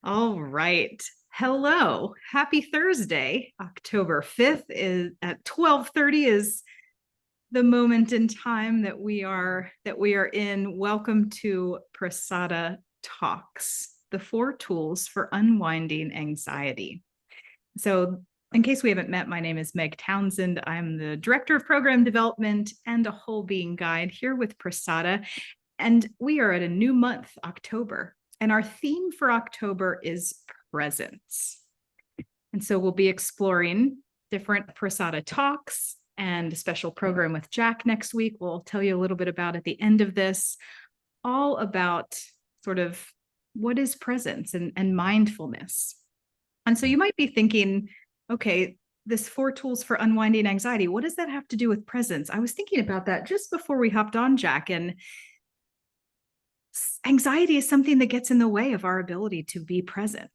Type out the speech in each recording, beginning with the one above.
All right. Hello. Happy Thursday. October 5th is at 12:30 is the moment in time that we are in. Welcome to Prasada Talks, the 4 tools for unwinding anxiety. So, in case we haven't met, my name is Meg Townsend. I'm the Director of Program Development and a Whole Being Guide here with Prasada. And we are at a new month, October. And our theme for October is presence. And so we'll be exploring different Prasada talks and a special program with Jack next week. We'll tell you a little bit about at the end of this, all about sort of what is presence and mindfulness. And so you might be thinking, okay, this 4 tools for unwinding anxiety, what does that have to do with presence? I was thinking about that just before we hopped on, Jack, and anxiety is something that gets in the way of our ability to be present.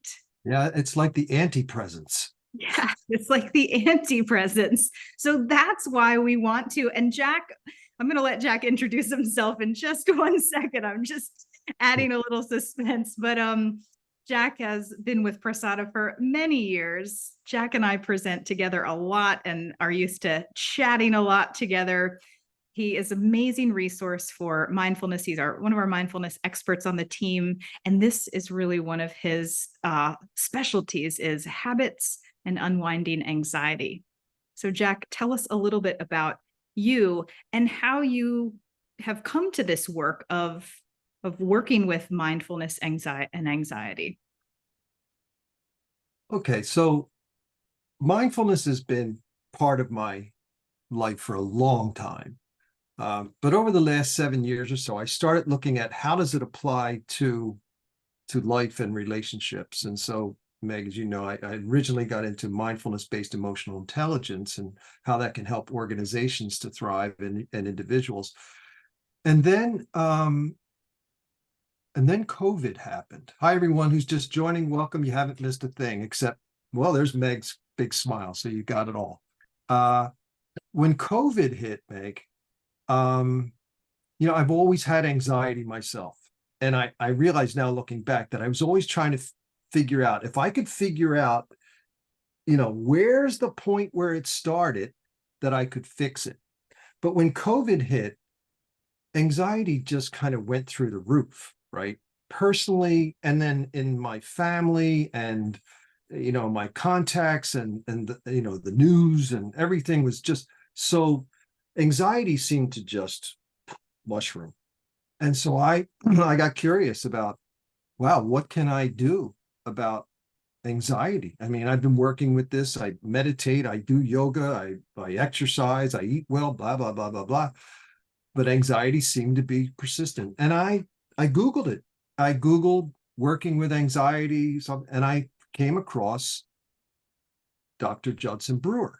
Yeah, it's like the anti-presence. Yeah, it's like the anti-presence. So that's why we want to. And Jack, I'm going to let Jack introduce himself in just 1 second. I'm just adding a little suspense, but Jack has been with Prasada for many years. Jack and I present together a lot and are used to chatting a lot together. He is an amazing resource for mindfulness. He's one of our mindfulness experts on the team. And this is really one of his specialties is habits and unwinding anxiety. So Jack, tell us a little bit about you and how you have come to this work of working with mindfulness and anxiety. Okay, so mindfulness has been part of my life for a long time. But over the last 7 years or so, I started looking at how does it apply to life and relationships. And so, Meg, as you know, I originally got into mindfulness-based emotional intelligence and how that can help organizations to thrive and individuals. And then COVID happened. Hi, everyone who's just joining. Welcome. You haven't missed a thing, except, well, there's Meg's big smile. So you got it all. When COVID hit, Meg, I've always had anxiety myself. And I realize now looking back that I was always trying to figure out if I could figure out, where's the point where it started that I could fix it. But when COVID hit, anxiety just kind of went through the roof, right? Personally, and then in my family and, my contacts and the news and everything was just so anxiety seemed to just mushroom. And so I got curious about, wow, what can I do about anxiety? I mean, I've been working with this. I meditate, I do yoga, I exercise, I eat well, blah, blah, blah, blah, blah. But anxiety seemed to be persistent. And I Googled it. I Googled working with anxiety, and I came across Dr. Judson Brewer,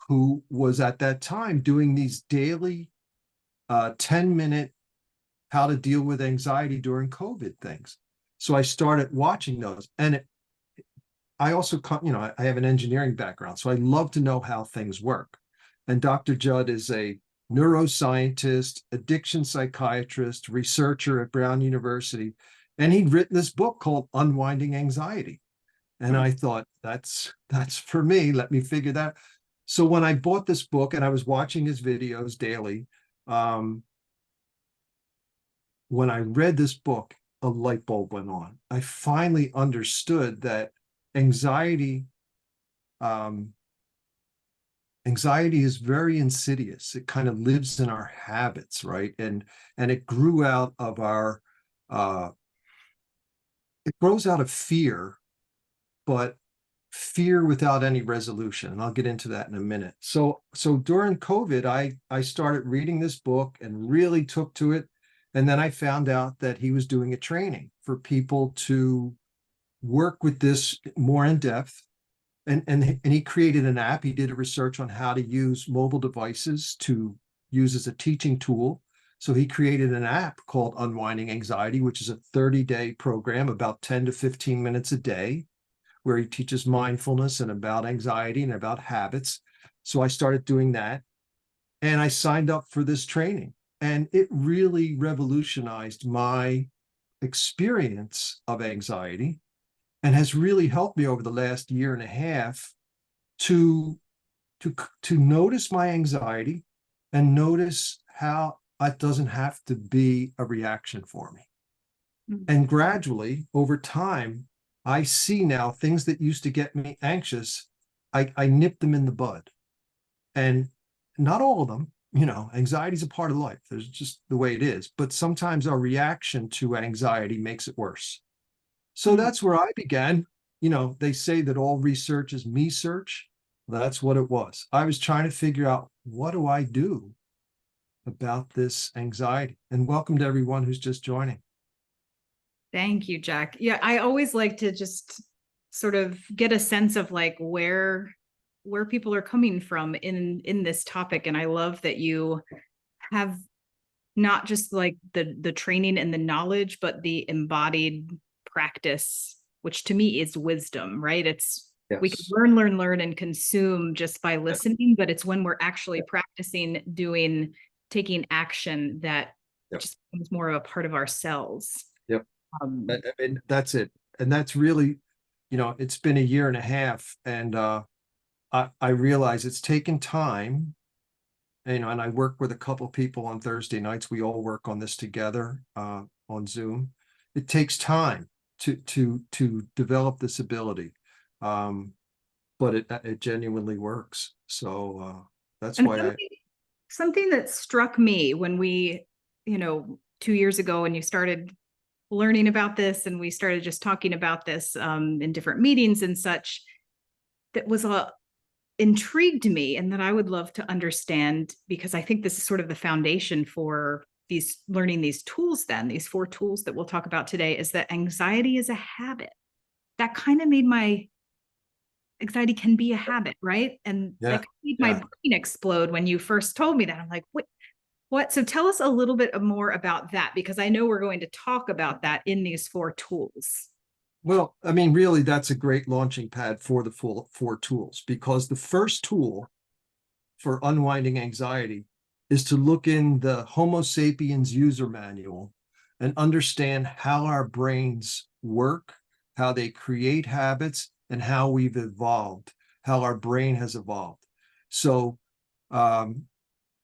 who was at that time doing these daily 10-minute how to deal with anxiety during COVID things. So I started watching those. And I also, I have an engineering background, so I love to know how things work. And Dr. Judd is a neuroscientist, addiction psychiatrist, researcher at Brown University. And he'd written this book called Unwinding Anxiety. And I thought, that's for me. Let me figure that. So when I bought this book and I was watching his videos daily, when I read this book, a light bulb went on. I finally understood that anxiety is very insidious. It kind of lives in our habits, right? And it grew out of it grows out of fear, but fear without any resolution. And I'll get into that in a minute. So during COVID, I started reading this book and really took to it. And then I found out that he was doing a training for people to work with this more in depth. And he created an app. He did a research on how to use mobile devices to use as a teaching tool. So he created an app called Unwinding Anxiety, which is a 30-day program, about 10 to 15 minutes a day, where he teaches mindfulness and about anxiety and about habits. So I started doing that. And I signed up for this training. And it really revolutionized my experience of anxiety. and has really helped me over the last year and a half to to notice my anxiety and notice how it doesn't have to be a reaction for me. Mm. And gradually, over time, I see now things that used to get me anxious, I nip them in the bud. And not all of them, anxiety is a part of life. There's just the way it is. But sometimes our reaction to anxiety makes it worse. So Mm. that's where I began. They say that all research is me search. That's what it was. I was trying to figure out, what do I do about this anxiety? And welcome to everyone who's just joining. Thank you, Jack. Yeah, I always like to just sort of get a sense of like where people are coming from in this topic. And I love that you have not just like the training and the knowledge, but the embodied practice, which to me is wisdom, right? We can Yes. learn, and consume just by listening, but it's when we're actually practicing taking action that Yep. just becomes more of a part of ourselves. Yep. Um, And that's it. And that's really, it's been a year and a half, and I realize it's taken time. And I work with a couple of people on Thursday nights. We all work on this together on Zoom. It takes time to develop this ability, but it genuinely works. So that's and why something that struck me when 2 years ago, when you started learning about this and we started just talking about this in different meetings and such, that was intrigued me and that I would love to understand, because I think this is sort of the foundation for learning these tools, then these 4 tools that we'll talk about today, is that anxiety is a habit. That kind of made my anxiety can be a habit, right? And yeah, that made my yeah. brain explode when you first told me that. I'm like, what? So tell us a little bit more about that, because I know we're going to talk about that in these 4 tools. Well, I mean, really, that's a great launching pad for the full 4 tools, because the first tool for unwinding anxiety is to look in the Homo sapiens user manual and understand how our brains work, how they create habits, and how we've evolved, how our brain has evolved. So,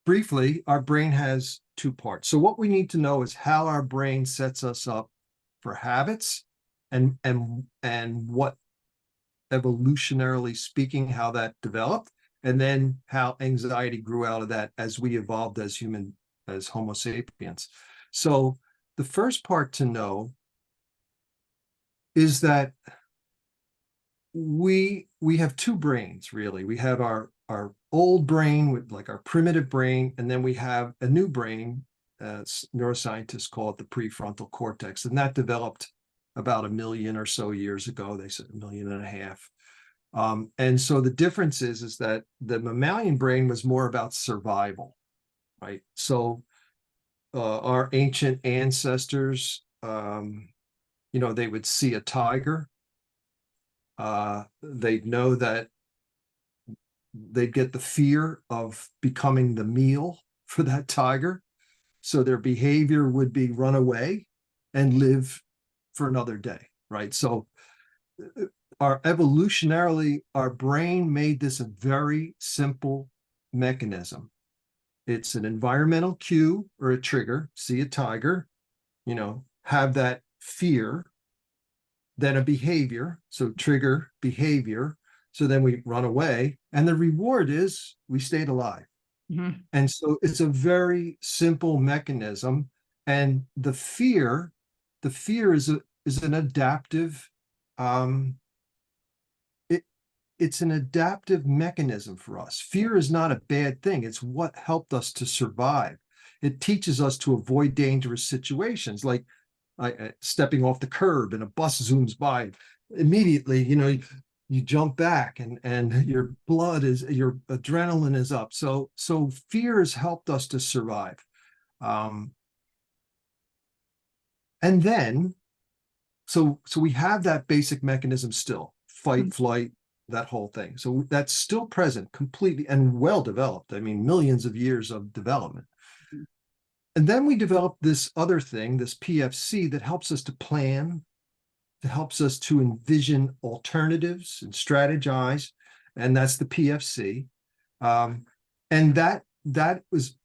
briefly, our brain has 2 parts. So, what we need to know is how our brain sets us up for habits, and what, evolutionarily speaking, how that developed, and then how anxiety grew out of that as we evolved as Homo sapiens. So the first part to know is that we have 2 brains, really. We have our old brain, with like our primitive brain, and then we have a new brain, neuroscientists call it the prefrontal cortex, and that developed about 1 million or so years ago. They said 1.5 million. And so the difference is that the mammalian brain was more about survival, right? So our ancient ancestors, they would see a tiger. They'd know that they'd get the fear of becoming the meal for that tiger. So their behavior would be run away and live for another day, right? So our brain made this a very simple mechanism. It's an environmental cue or a trigger, see a tiger, have that fear, then a behavior, so trigger behavior. So then we run away, and the reward is we stayed alive. Mm-hmm. And so it's a very simple mechanism. And the fear is an adaptive, um, it's an adaptive mechanism for us. Fear is not a bad thing. It's what helped us to survive. It teaches us to avoid dangerous situations, like stepping off the curb and a bus zooms by. Immediately, you jump back, and your adrenaline is up. So fear has helped us to survive. And then, so we have that basic mechanism still, fight, flight, that whole thing. So that's still present completely and well developed. I mean, millions of years of development. And then we developed this other thing, this PFC, that helps us to plan, It helps us to envision alternatives and strategize, and that's the PFC. And that was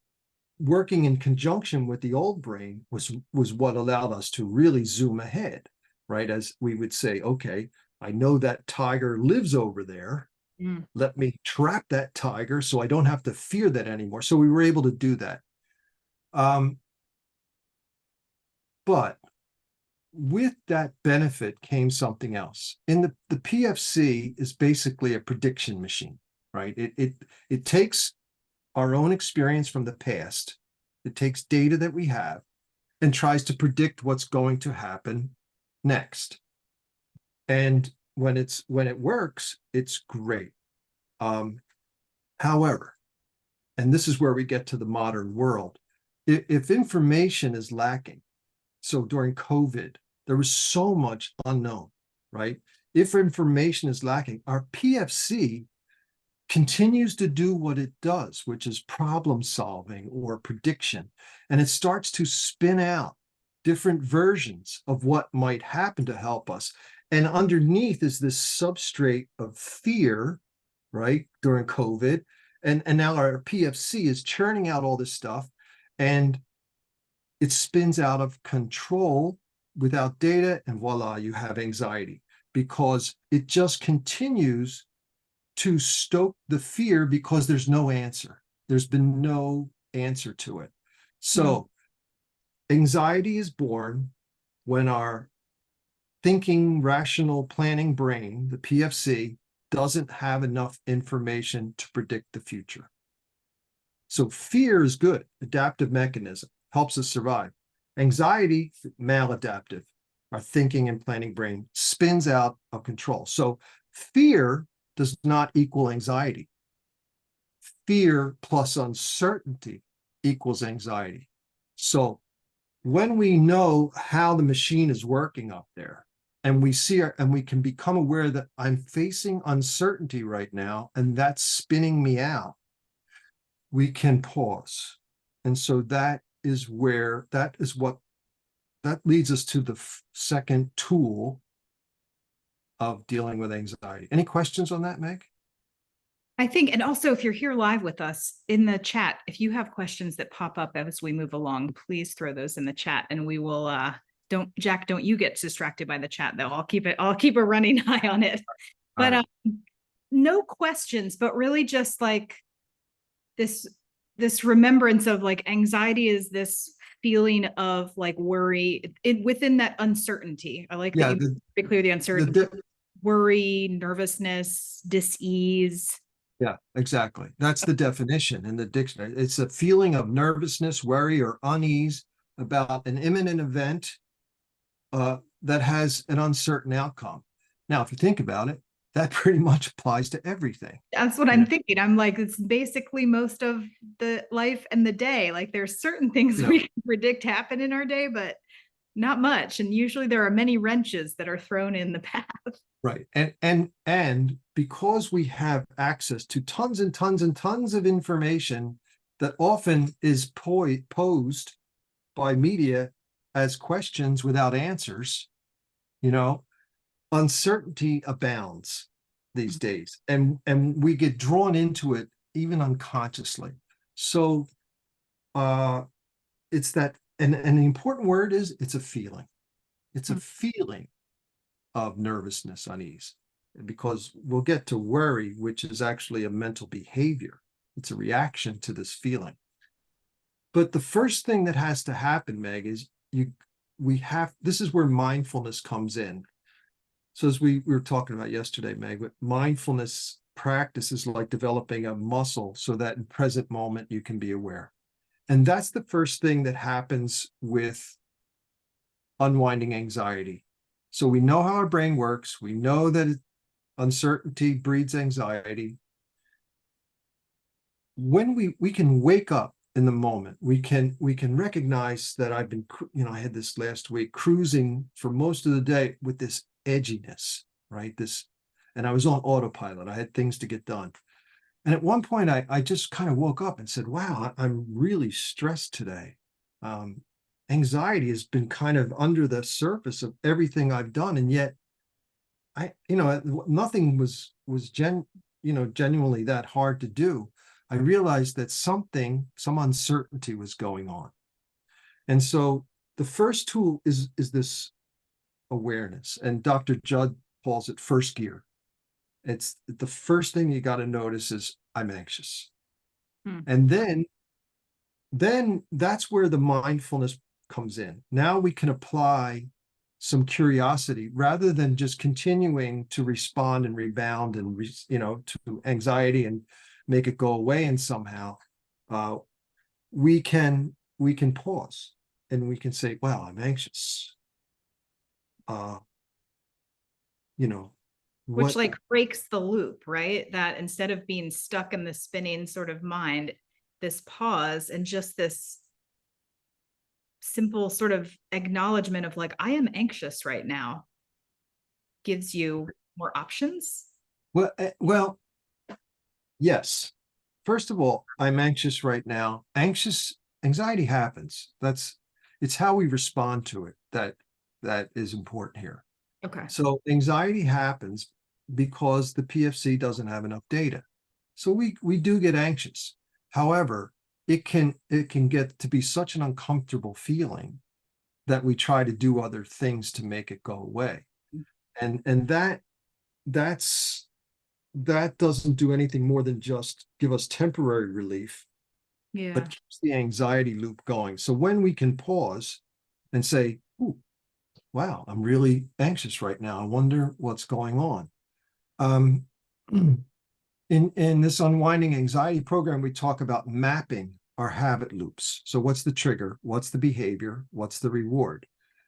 working in conjunction with the old brain was what allowed us to really zoom ahead, right? As we would say, okay, I know that tiger lives over there. Mm. Let me trap that tiger so I don't have to fear that anymore. So we were able to do that. But with that benefit came something else. In the PFC is basically a prediction machine, right? It takes our own experience from the past, it takes data that we have, and tries to predict what's going to happen next. And when it works, it's great. However, and this is where we get to the modern world, if information is lacking, so during COVID, there was so much unknown, right? If information is lacking, our PFC continues to do what it does, which is problem solving or prediction. And it starts to spin out different versions of what might happen to help us. And underneath is this substrate of fear, right, during COVID. And now our PFC is churning out all this stuff, and it spins out of control without data, and voila, you have anxiety, because it just continues to stoke the fear because there's no answer. There's been no answer to it. So anxiety is born when our thinking, rational, planning brain, the PFC, doesn't have enough information to predict the future. So fear is good, adaptive mechanism, helps us survive. Anxiety, maladaptive, our thinking and planning brain spins out of control. So fear does not equal anxiety. Fear plus uncertainty equals anxiety. So when we know how the machine is working up there, and we see and we can become aware that I'm facing uncertainty right now, and that's spinning me out, we can pause. And so that leads us to the second tool of dealing with anxiety. Any questions on that, Meg? I think, and also if you're here live with us in the chat, if you have questions that pop up as we move along, please throw those in the chat, and we will, don't you get distracted by the chat though. I'll keep a running eye on it. But Right. No questions, but really just like this remembrance of like anxiety is this feeling of like worry within that uncertainty. I like that you be clear the uncertainty, worry, nervousness, dis-ease. Yeah, exactly. That's the definition in the dictionary. It's a feeling of nervousness, worry, or unease about an imminent event that has an uncertain outcome. Now, if you think about it, that pretty much applies to everything. That's what I'm thinking. I'm like, it's basically most of the life and the day. Like there's certain things we can predict happen in our day, but not much. And usually there are many wrenches that are thrown in the path. Right. And because we have access to tons and tons and tons of information that often is posed by media as questions without answers, uncertainty abounds these days, and we get drawn into it even unconsciously. So it's that, and the important word is it's a feeling. It's a feeling of nervousness, unease, because we'll get to worry, which is actually a mental behavior. It's a reaction to this feeling. But the first thing that has to happen, Meg, is this is where mindfulness comes in. So as we were talking about yesterday, Meg, but mindfulness practice is like developing a muscle so that in present moment you can be aware. And that's the first thing that happens with unwinding anxiety. So we know how our brain works. We know that uncertainty breeds anxiety. When we can wake up in the moment, we can recognize that I've been, I had this last week, cruising for most of the day with this edginess, right? And I was on autopilot. I had things to get done. And at one point I just kind of woke up and said, wow, I'm really stressed today. anxiety has been kind of under the surface of everything I've done. And yet nothing was genuinely that hard to do. I realized that some uncertainty was going on. And so the first tool is this awareness. And Dr. Judd calls it first gear. It's the first thing you got to notice is I'm anxious. And then that's where the mindfulness comes in. Now we can apply some curiosity rather than just continuing to respond and rebound and to anxiety and make it go away. And somehow we can pause and we can say, well, I'm anxious. Which like breaks the loop, right? That instead of being stuck in the spinning sort of mind, this pause and just this simple sort of acknowledgement of like, I am anxious right now, gives you more options. Well, yes. First of all, I'm anxious right now. Anxiety happens. It's how we respond to it that is important here. Okay. So anxiety happens because the PFC doesn't have enough data. So we do get anxious. However, it can get to be such an uncomfortable feeling that we try to do other things to make it go away. And that doesn't do anything more than just give us temporary relief, but keeps the anxiety loop going. So when we can pause and say, ooh, wow, I'm really anxious right now. I wonder what's going on. In this Unwinding Anxiety program, we talk about mapping our habit loops. So what's the trigger? What's the behavior? What's the reward?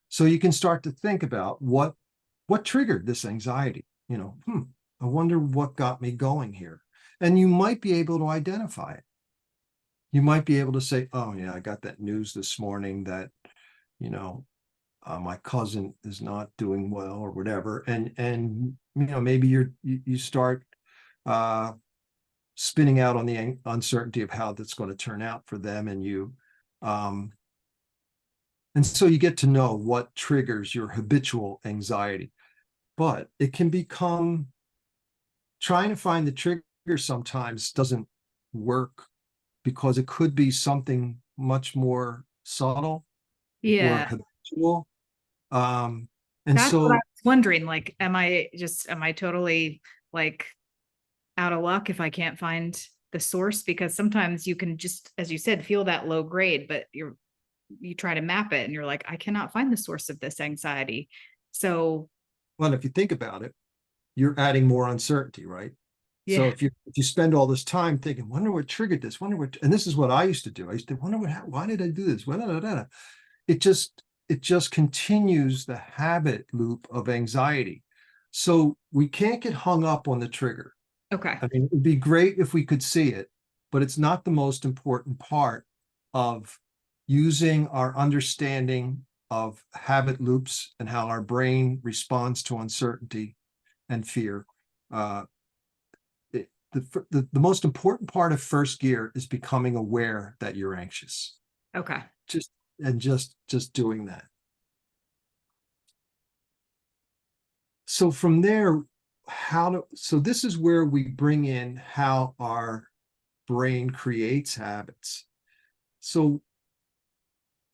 So you can start to think about what triggered this anxiety. I wonder what got me going here. And you might be able to identify it. You might be able to say, oh yeah, I got that news this morning that, my cousin is not doing well or whatever. And maybe you start spinning out on the uncertainty of how that's going to turn out for them. And so you get to know what triggers your habitual anxiety. But it can become, trying to find the trigger sometimes doesn't work because it could be something much more subtle or habitual. And that's so what I was wondering. Like, am I totally like out of luck if I can't find the source? Because sometimes you can just, as you said, feel that low grade, but you try to map it and you're like, I cannot find the source of this anxiety. So, well, if you think about it, you're adding more uncertainty, right? yeah. So if you spend all this time thinking, wonder what triggered this, and this is what I used to do. I used to wonder why did I do this? It just continues the habit loop of anxiety. So we can't get hung up on the trigger. Okay. I mean, it'd be great if we could see it, but it's not the most important part of using our understanding of habit loops and how our brain responds to uncertainty and fear. The most important part of first gear is becoming aware that you're anxious. Okay. Just doing that. So from there, so this is where we bring in how our brain creates habits. So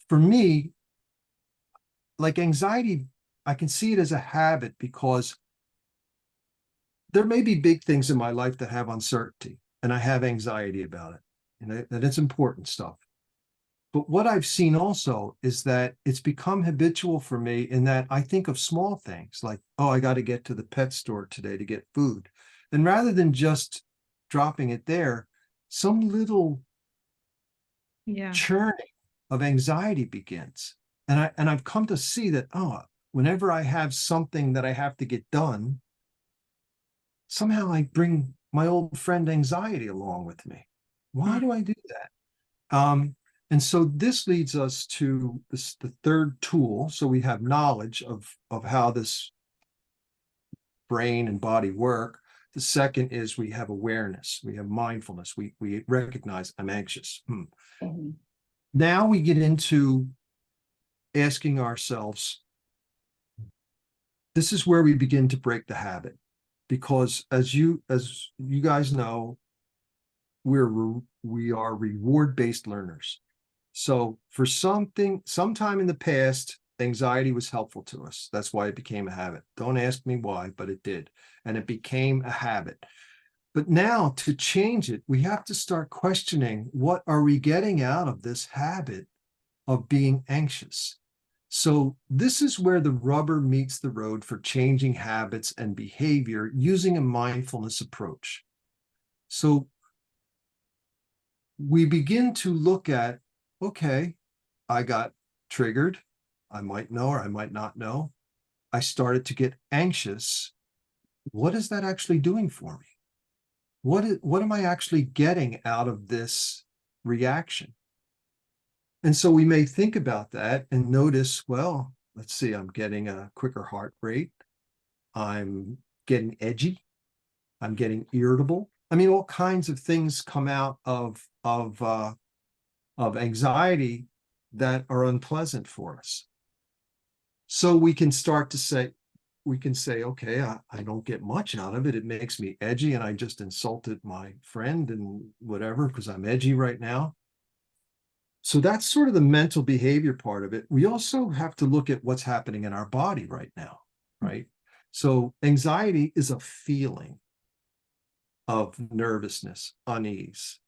for me, like anxiety, I can see it as a habit because there may be big things in my life that have uncertainty and I have anxiety about it, and it's important stuff. But what I've seen also is that it's become habitual for me in that I think of small things like, oh, I got to get to the pet store today to get food. And rather than just dropping it there, some little churning of anxiety begins. And I've come to see that, whenever I have something that I have to get done, somehow I bring my old friend anxiety along with me. Why do I do that? And so this leads us to the third tool. So we have knowledge of how this brain and body work. The second is we have awareness. We have mindfulness. We recognize I'm anxious. Now we get into asking ourselves, this is where we begin to break the habit. Because as you guys know, we are reward-based learners. So for sometime in the past, anxiety was helpful to us. That's why it became a habit. Don't ask me why, but it did. And it became a habit. But now to change it, we have to start questioning, what are we getting out of this habit of being anxious? So this is where the rubber meets the road for changing habits and behavior using a mindfulness approach. So we begin to look at, okay, I got triggered. I might know or I might not know. I started to get anxious. What is that actually doing for me? What am I actually getting out of this reaction? And so we may think about that and notice, well, let's see, I'm getting a quicker heart rate. I'm getting edgy. I'm getting irritable. I mean, all kinds of things come out of anxiety that are unpleasant for us. So we can start to say, okay, I don't get much out of it. It makes me edgy, and I just insulted my friend and whatever because I'm edgy right now. So that's sort of the mental behavior part of it. We also have to look at what's happening in our body right now, right? So anxiety is a feeling of nervousness, unease,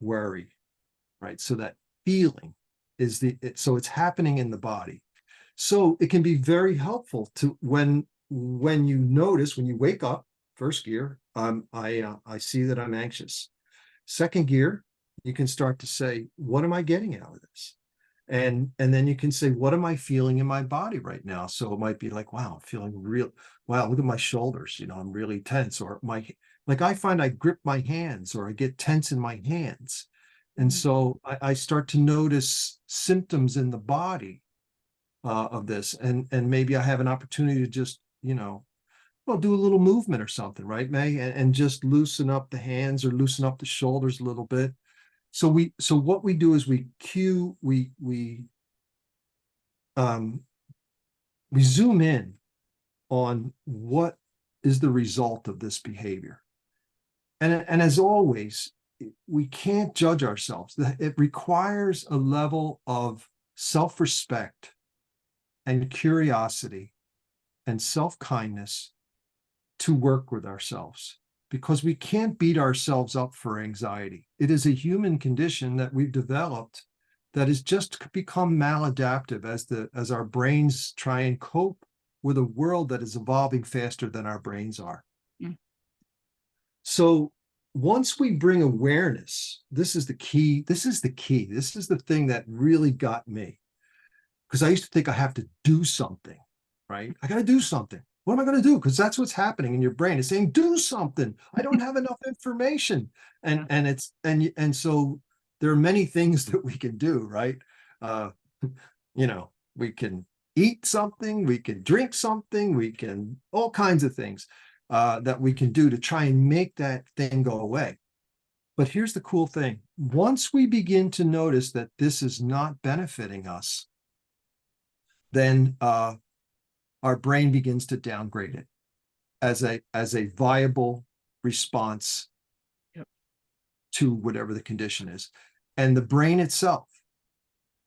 worry, right? So that feeling is so it's happening in the body. So it can be very helpful to when you notice, when you wake up, first gear, I see that I'm anxious. Second gear, you can start to say, what am I getting out of this? And then you can say, what am I feeling in my body right now? So it might be like, wow, I'm feeling wow, look at my shoulders, I'm really tense. Or I find I grip my hands or I get tense in my hands. And so I start to notice symptoms in the body of this. And maybe I have an opportunity to just, well, do a little movement or something, right, May? And just loosen up the hands or loosen up the shoulders a little bit. So what we do is we zoom in on what is the result of this behavior. And as always, we can't judge ourselves. It requires a level of self-respect and curiosity and self-kindness to work with ourselves, because we can't beat ourselves up for anxiety. It is a human condition that we've developed that has just become maladaptive as our brains try and cope with a world that is evolving faster than our brains are. Mm. So once we bring awareness, this is the key. This is the thing that really got me. Because I used to think I have to do something, right? I got to do something. What am I going to do? Because that's what's happening in your brain. It's saying, do something. I don't have enough information. And so there are many things that we can do, right? We can eat something, we can drink something, we can, all kinds of things that we can do to try and make that thing go away. But here's the cool thing. Once we begin to notice that this is not benefiting us, then our brain begins to downgrade it as a viable response to whatever the condition is. And the brain itself,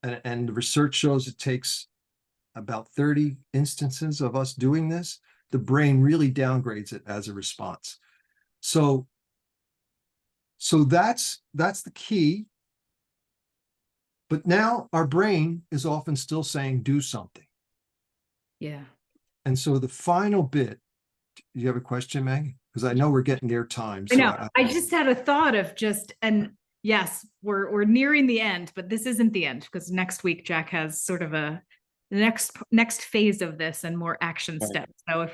and the research shows it takes about 30 instances of us doing this, the brain really downgrades it as a response. So that's the key. But now our brain is often still saying, do something. Yeah. And so the final bit, do you have a question, Meg? Because I know we're getting near time. So I know. I just had a thought of and yes, we're nearing the end, but this isn't the end, because next week Jack has sort of the next phase of this and more action steps. So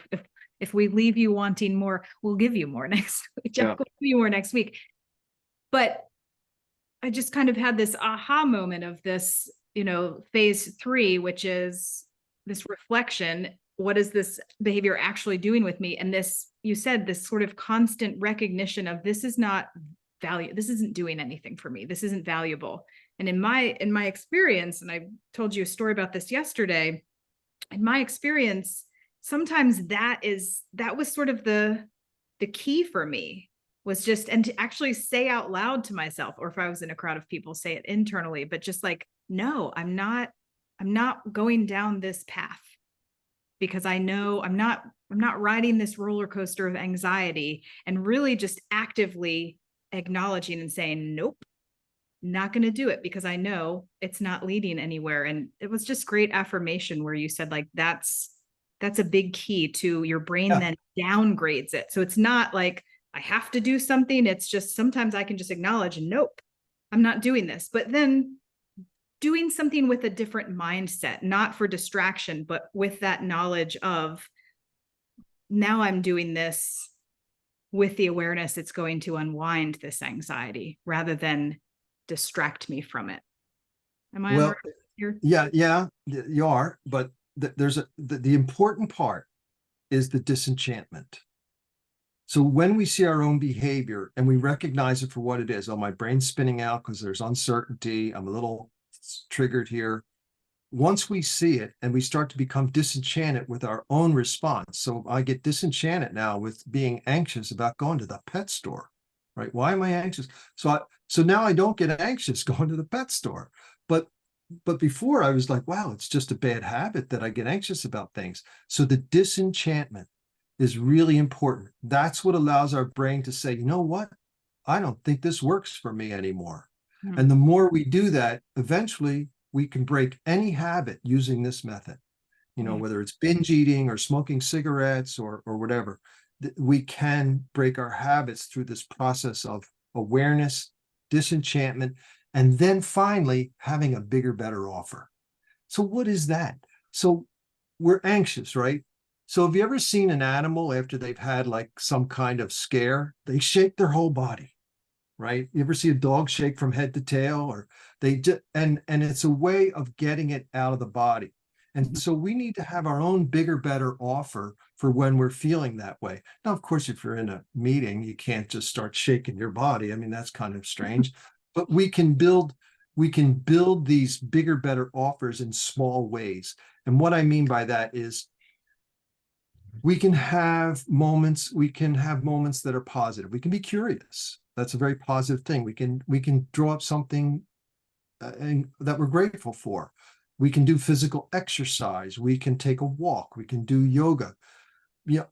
if we leave you wanting more, we'll give you more next week. Jack will give you more next week. But I just kind of had this aha moment of this, phase 3, which is this reflection. What is this behavior actually doing with me? And this, you said, this sort of constant recognition of this is not value. This isn't doing anything for me. This isn't valuable. And in my experience, and I told you a story about this yesterday, in my experience, sometimes that was sort of the key for me, was just, and to actually say out loud to myself, or if I was in a crowd of people, say it internally, but just like, no, I'm not going down this path, because I know I'm not riding this roller coaster of anxiety, and really just actively acknowledging and saying, nope, not going to do it, because I know it's not leading anywhere. And it was just great affirmation where you said, like, that's a big key to your brain, Yeah. then downgrades it. So it's not like I have to do something. It's just sometimes I can just acknowledge, nope, I'm not doing this. But then doing something with a different mindset, not for distraction, but with that knowledge of, now I'm doing this with the awareness it's going to unwind this anxiety rather than distract me from it. Am I on the Well, right here? yeah, you are, but the important part is the disenchantment. So when we see our own behavior and we recognize it for what it is, oh, my brain's spinning out because there's uncertainty, I'm a little triggered here. Once we see it and we start to become disenchanted with our own response. So I get disenchanted now with being anxious about going to the pet store, right? Why am I anxious? So now I don't get anxious going to the pet store. But before I was like, wow, it's just a bad habit that I get anxious about things. So the disenchantment is really important. That's what allows our brain to say, you know what? I don't think this works for me anymore. Hmm. And the more we do that, eventually we can break any habit using this method, whether it's binge eating or smoking cigarettes or whatever. We can break our habits through this process of awareness, disenchantment, and then finally having a bigger, better offer. So what is that? So we're anxious, right? So have you ever seen an animal after they've had like some kind of scare? They shake their whole body, right? You ever see a dog shake from head to tail, or they just, and it's a way of getting it out of the body. And so we need to have our own bigger, better offer for when we're feeling that way. Now, of course, if you're in a meeting, you can't just start shaking your body. I mean, that's kind of strange, but we can build these bigger, better offers in small ways. And what I mean by that is we can have moments that are positive. We can be curious. That's a very positive thing. We can draw up something that we're grateful for. We can do physical exercise. We can take a walk. We can do yoga.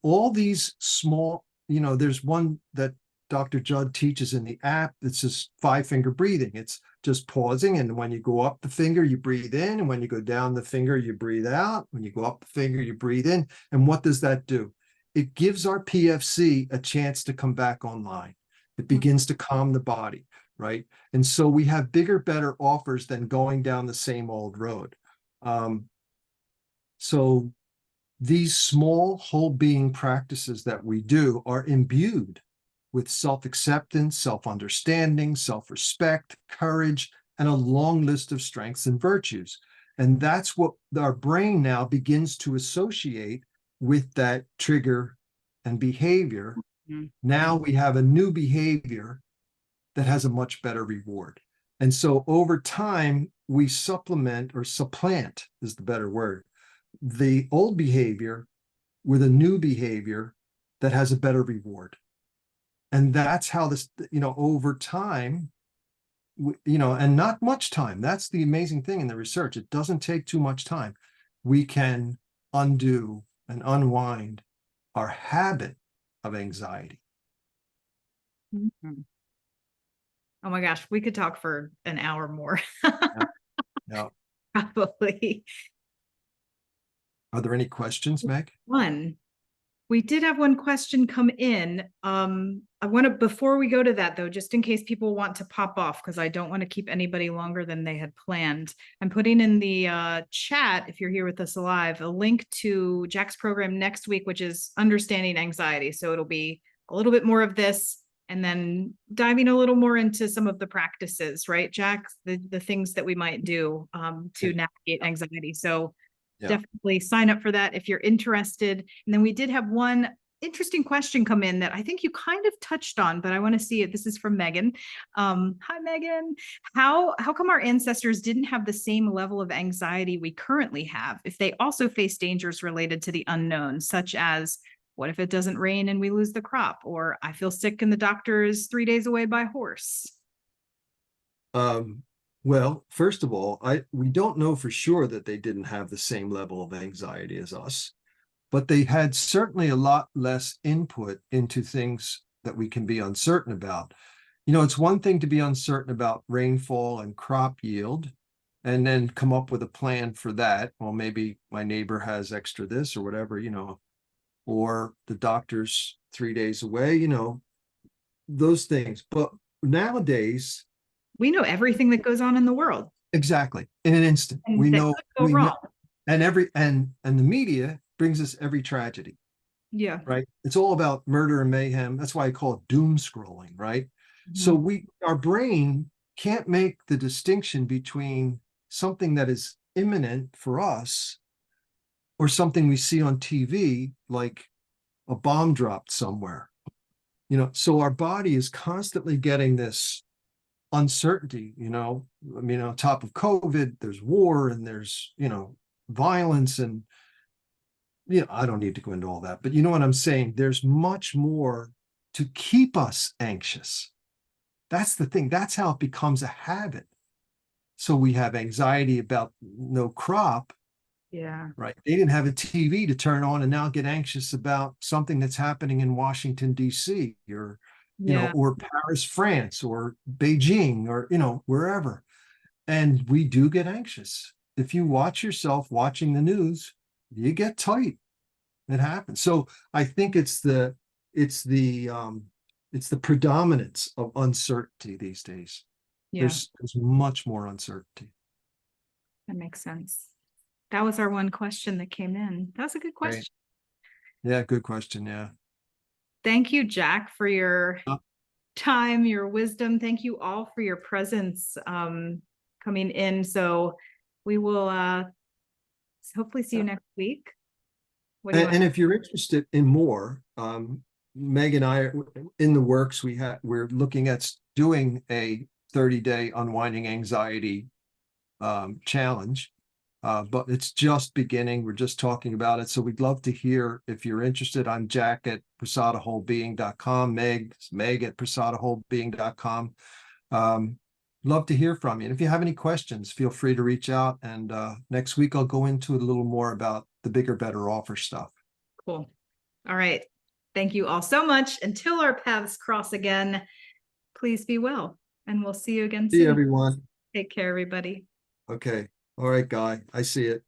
All these small, there's one that Dr. Judd teaches in the app. It's just 5-finger breathing. It's just pausing. And when you go up the finger, you breathe in. And when you go down the finger, you breathe out. When you go up the finger, you breathe in. And what does that do? It gives our PFC a chance to come back online. It begins to calm the body, right? And so we have bigger, better offers than going down the same old road. So these small whole being practices that we do are imbued with self-acceptance, self-understanding, self-respect, courage, and a long list of strengths and virtues. And that's what our brain now begins to associate with that trigger and behavior. Mm-hmm. Now we have a new behavior that has a much better reward. And so over time, we supplement, or supplant is the better word, the old behavior with a new behavior that has a better reward. And that's how this, over time, and not much time. That's the amazing thing in the research. It doesn't take too much time. We can undo and unwind our habit of anxiety. Mm-hmm. Oh my gosh, we could talk for an hour more. Yeah. Probably. Are there any questions, Meg? We did have one question come in. I want to, before we go to that though, just in case people want to pop off, because I don't want to keep anybody longer than they had planned. I'm putting in the chat, if you're here with us live, a link to Jack's program next week, which is Understanding Anxiety. So it'll be a little bit more of this, and then diving a little more into some of the practices, right, Jack? The things that we might do to navigate anxiety. So definitely sign up for that if you're interested. And then we did have one interesting question come in that I think you kind of touched on, but I want to see it. This is from Megan. Hi, Megan. How come our ancestors didn't have the same level of anxiety we currently have if they also face dangers related to the unknown, such as what if it doesn't rain and we lose the crop, or I feel sick and the doctor is 3 days away by horse? Well, first of all, we don't know for sure that they didn't have the same level of anxiety as us, but they had certainly a lot less input into things that we can be uncertain about. It's one thing to be uncertain about rainfall and crop yield and then come up with a plan for that. Well, maybe my neighbor has extra this or whatever, or the doctor's 3 days away, those things. But nowadays, We know everything that goes on in the world, exactly, in an instant, and we that know, could go wrong. and the media brings us every tragedy. Yeah. Right? It's all about murder and mayhem. That's why I call it doom scrolling, right? So our brain can't make the distinction between something that is imminent for us or something we see on TV, like a bomb dropped somewhere. So our body is constantly getting this uncertainty, on top of COVID, there's war and there's, violence and I don't need to go into all that, but you know what I'm saying? There's much more to keep us anxious. That's the thing. That's how it becomes a habit. So we have anxiety about no crop, Yeah. right? They didn't have a TV to turn on and now get anxious about something that's happening in Washington, D.C. or, Yeah. or Paris, France or Beijing or, wherever. And we do get anxious. If you watch yourself watching the news, you get tight. It happens. So I think it's the predominance of uncertainty these days. Yeah. There's much more uncertainty. That makes sense. That was our one question that came in. That was a good question. Right. Yeah, good question. Yeah. Thank you, Jack, for your time, your wisdom. Thank you all for your presence coming in. So we will hopefully see you next week. And if you're interested in more, Meg and I are in the works. We're looking at doing a 30-day unwinding anxiety challenge, but it's just beginning. We're just talking about it. So we'd love to hear if you're interested. I'm Jack at prasadawholebeing.com. Meg at prasadawholebeing.com. Love to hear from you. And if you have any questions, feel free to reach out. And next week, I'll go into it a little more about the bigger, better offer stuff. Cool. All right. Thank you all so much. Until our paths cross again, please be well. And we'll see you again soon. See you, everyone. Take care, everybody. Okay. All right, Guy. I see it.